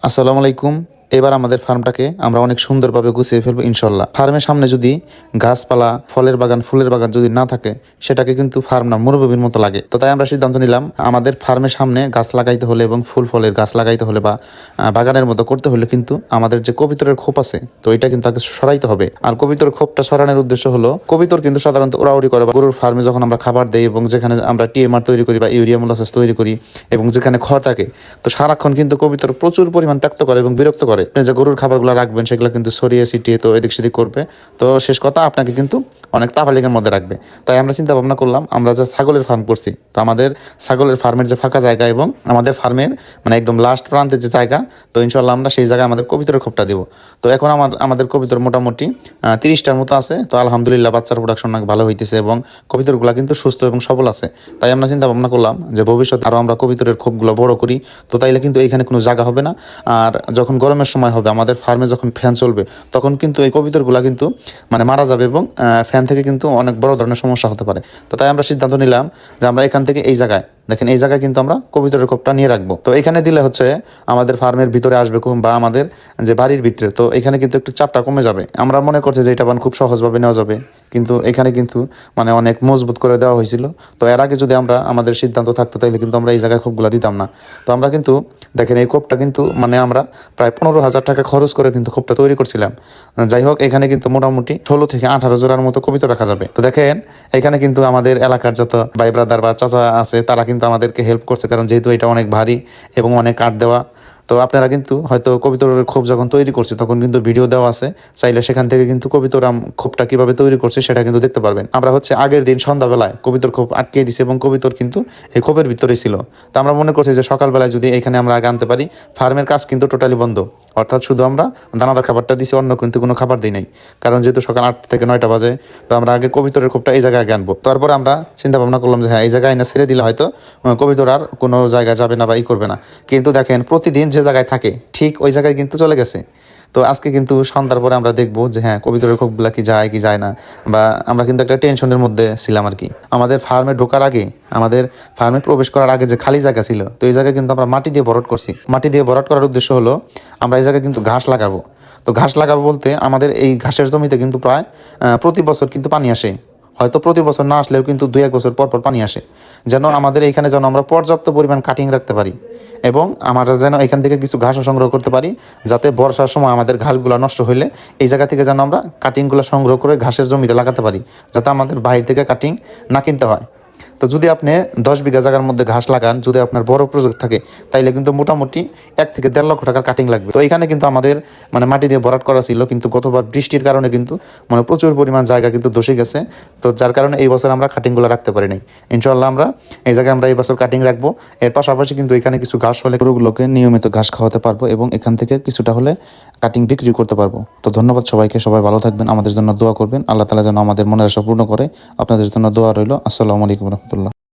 আসসালামু আলাইকুম। এবার আমাদের ফার্মটাকে আমরা অনেক সুন্দরভাবে গুছিয়ে ফেলবো ইনশাল্লাহ। ফার্মের সামনে যদি গাছপালা, ফলের বাগান, ফুলের বাগান যদি না থাকে, সেটাকে কিন্তু ফার্ম না মরুভূমির মতো লাগে। তো তাই আমরা সিদ্ধান্ত নিলাম আমাদের ফার্মের সামনে গাছ লাগাইতে হলে এবং ফুল ফলের গাছ লাগাইতে হলে বা বাগানের মতো করতে হলে কিন্তু আমাদের যে কবিতরের খোপ আছে, তো এটা কিন্তু আগে সরাইতে হবে। আর কবিতরের খোপটা সরানোর উদ্দেশ্য হলো, কবিতর কিন্তু সাধারণত ওড়াউড়ি করে বা গরুর ফার্মে যখন আমরা খাবার দেই এবং যেখানে আমরা টিএমআর তৈরি করি বা ইউরিয়া মোলাসেস তৈরি করি এবং যেখানে খড় থাকে, তো সারাক্ষণ কিন্তু কবিতর প্রচুর পরিমাণ ত্যক্ত করে এবং বিরক্ত করে। আপনি যে গরুর খাবারগুলো রাখবেন সেগুলো কিন্তু ছড়িয়ে ছিটিয়ে তো এদিক সেদিক করবে। তো শেষ কথা, আপনাকে কিন্তু অনেক তাফালিগের মধ্যে রাখবে। তাই আমরা চিন্তা ভাবনা করলাম, আমরা যে ছাগলের ফার্ম করছি, তো আমাদের ছাগলের ফার্মের যে ফাঁকা জায়গা এবং আমাদের ফার্মের মানে একদম লাস্ট প্রান্তের যে জায়গা, তো ইনশাল্লাহ আমরা সেই জায়গায় আমাদের কবিতরের খোপটা দিব। তো এখন আমাদের কবিতর মোটামুটি 30টার মতো আছে। তো আলহামদুলিল্লাহ বাচ্চার প্রোডাকশন অনেক ভালো হইতেছে এবং কবিতরগুলো কিন্তু সুস্থ এবং সবল আছে। তাই আমরা চিন্তা ভাবনা করলাম যে ভবিষ্যতে আরও আমরা কবিতরের খোপগুলো বড় করি। তো তাইলে কিন্তু এইখানে কোনো জায়গা হবে না। আর যখন গরমের সময় হবে, আমাদের ফার্মে যখন ফ্যান চলবে, তখন কিন্তু এই কবিতরগুলা কিন্তু মানে মারা যাবে এবং ফ্যান থেকে কিন্তু অনেক বড় ধরনের সমস্যা হতে পারে। তো তাই আমরা সিদ্ধান্ত নিলাম যে আমরা এখান থেকে এই জায়গায় দেখেন, এই জায়গায় কিন্তু আমরা কবিতরের খোপটা নিয়ে রাখবো। তো এখানে দিলে হচ্ছে আমাদের ফার্মের ভিতরে আসবে বা আমাদের যে বাড়ির ভিতরে, তো এখানে কিন্তু একটু চাপটা কমে যাবে। আমরা মনে করছি যে এটা খুব সহজভাবে নেওয়া যাবে, কিন্তু এখানে কিন্তু মানে অনেক মজবুত করে দেওয়া হয়েছিল। তো এর আগে যদি আমাদের সিদ্ধান্ত থাকতো, তাইলে কিন্তু আমরা এই জায়গায় খোপগুলা দিতাম না। তো আমরা কিন্তু দেখেন, এই খোপটা কিন্তু মানে আমরা প্রায় 15,000 টাকা খরচ করে কিন্তু খোপটা তৈরি করছিলাম। যাই হোক, এখানে কিন্তু মোটামুটি 16 থেকে 18 জোড়ার মতো কবিতর রাখা যাবে। তো দেখেন, এখানে কিন্তু আমাদের এলাকার যত ভাই ব্রাদার বা চাচা আছে, তারা কিন্তু আমাদেরকে হেল্প করছে, কারণ যেহেতু এটা অনেক ভারী এবং অনেক কাঠ দেওয়া। তো আপনারা কিন্তু হয়তো কবিতরের খোপ যখন তৈরি করছে, তখন কিন্তু ভিডিও দেওয়া আছে, চাইলে সেখান থেকে কিন্তু কবিতর খোপটা কিভাবে তৈরি করছে সেটা কিন্তু দেখতে পারবেন। আমরা হচ্ছে আগের দিন সন্ধ্যাবেলায় কবিতর খোপ আটকে দিছি এবং কবিতর কিন্তু এই খোপের ভিতরে ছিল। তো আমরা মনে করছি যে সকালবেলায় যদি এখানে আমরা আগে আনতে পারি, ফার্মের কাজ কিন্তু টোটালি বন্ধ। অর্থাৎ শুধু আমরা দানাদার খাবারটা দিছি, অন্য কিন্তু কোনো খাবার দিই নাই, কারণ যেহেতু সকাল 8 থেকে 9টা বাজে। তো আমরা আগে কবিতরের খোপটা এই জায়গায় আগে আনবো। তারপর আমরা চিন্তা ভাবনা করলাম যে হ্যাঁ, এই জায়গায় না ছেড়ে দিলে হয়তো কবিতর আর কোনো জায়গায় যাবে না বা করবে না। কিন্তু দেখেন, প্রতিদিন যে জায়গায় থাকে ঠিক ওই জায়গায় কিন্তু চলে গেছে। তো আজকে কিন্তু সন্ধ্যার পরে আমরা দেখবো যে হ্যাঁ, কবিতরের খোপগুলা কি যায় না, বা আমরা কিন্তু একটা টেনশনের মধ্যে ছিলাম আর কি। আমাদের ফার্মে ঢোকার আগে, আমাদের ফার্মে প্রবেশ করার আগে যে খালি জায়গা ছিল, তো এই জায়গায় কিন্তু আমরা মাটি দিয়ে ভরাট করছি। মাটি দিয়ে ভরাট করার উদ্দেশ্য হলো, আমরা এই জায়গায় কিন্তু ঘাস লাগাবো। তো ঘাস লাগাবো বলতে, আমাদের এই ঘাসের জমিতে কিন্তু প্রায় প্রতি বছর কিন্তু পানি আসে। হয়তো প্রতি বছর না আসলেও কিন্তু 2-1 বছর পর পর পানি আসে, যেন আমাদের এইখানে যেন আমরা পর্যাপ্ত পরিমাণ কাটিং রাখতে পারি এবং আমরা যেন এখান থেকে কিছু ঘাসও সংগ্রহ করতে পারি, যাতে বর্ষার সময় আমাদের ঘাসগুলো নষ্ট হইলে এই জায়গা থেকে যেন আমরা কাটিংগুলো সংগ্রহ করে ঘাসের জমিতে লাগাতে পারি, যাতে আমাদের বাইরে থেকে কাটিং না কিনতে হয়। তো যদি আপনি 10 বিঘা জায়গার মধ্যে ঘাস লাগান, যদি আপনার বড় প্রজেক্ট থাকে, তাইলে কিন্তু মোটামুটি 1 থেকে 1.5 লক্ষ টাকার কাটিং লাগবে। তো এখানে কিন্তু আমাদের মানে মাটি দিয়ে ভরাট করা ছিল, কিন্তু গতবার বৃষ্টির কারণে কিন্তু মানে প্রচুর পরিমাণ জায়গা কিন্তু ধসে গেছে। তো যার কারণে এই বছর আমরা কাটিংগুলো রাখতে পারি নাই। ইনশাল্লাহ আমরা এই জায়গায় আমরা এই বছর কাটিং রাখবো। এর পাশাপাশি কিন্তু এখানে কিছু ঘাস হলে গরুগুলোকে নিয়মিত ঘাস খাওয়াতে পারবো এবং এখান থেকে কিছুটা হলে কাটিং বিক্রি করতে পারবো। তো ধন্যবাদ সবাইকে, সবাই ভালো থাকবেন, আমাদের জন্য দোয়া করবেন। আল্লাহ তাআলা যেন আমাদের মনের আশা পূর্ণ করে। আপনাদের জন্য দোয়া রইল। আসসালামু আলাইকুম।